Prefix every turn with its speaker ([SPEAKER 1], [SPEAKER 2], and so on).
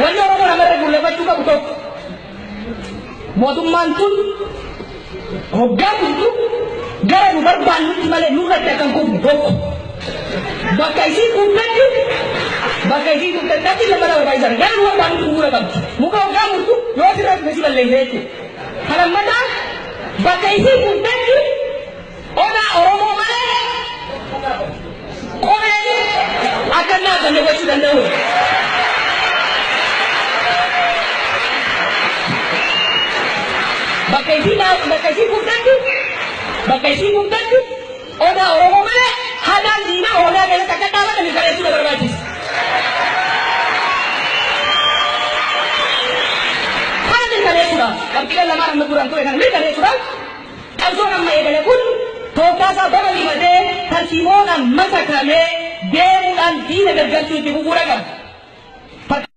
[SPEAKER 1] Wanni Oromoo namarra fuulleffachuu qabu tokko mootummaan tun hoggaa bultu gara nu barbaannutti malee nurratti akkan kuufnu tokko bakka isii kuuftatti lafa barbaachisan gara nu barbaannutti bu'uura qabdi muka hoggaa bultu yoo sirratti nasi balleessa jechuudha. Kana mataa bakka isii kuuftatti odaa Oromoo malee qomeen akka naa kan gochuu danda'u. Bakka isii kuuftatti odaa Oromoo malee haadhaan diinaa odaa keessatti akka dhaabatanii kareessuu na barbaachisa. Kana mirkaneessuudhaaf qabxiileen lamaan amma duraan ture kana mirkaneessuudhaaf qabsoon amma eegale kun tooftaasaa bara limatee tartiiboodhaan masakramee deemuudhaan diina gargaarsuutti bu'uura qaba.